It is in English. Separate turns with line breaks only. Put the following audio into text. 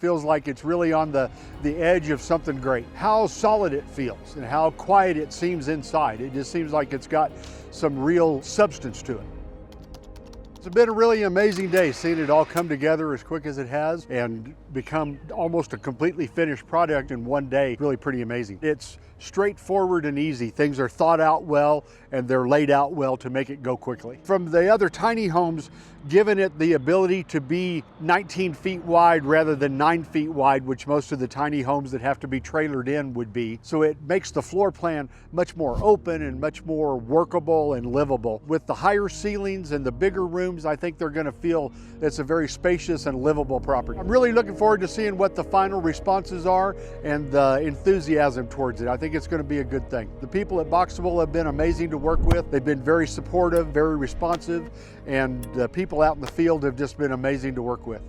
Feels like it's really on the edge of something great. How solid it feels and how quiet it seems inside. It just seems like it's got some real substance to it. It's been a really amazing day seeing it all come together as quick as it has and become almost a completely finished product in one day. Really pretty amazing. It's straightforward and easy. Things are thought out well and they're laid out well to make it go quickly. From the other tiny homes, giving it the ability to be 19 feet wide rather than 9 feet wide, which most of the tiny homes that have to be trailered in would be. So it makes the floor plan much more open and much more workable and livable. With the higher ceilings and the bigger rooms, I think they're going to feel it's a very spacious and livable property. I'm really looking forward to seeing what the final responses are and the enthusiasm towards it. I think it's going to be a good thing. The people at BOXABL have been amazing to work with. They've been very supportive, very responsive, and the people out in the field have just been amazing to work with.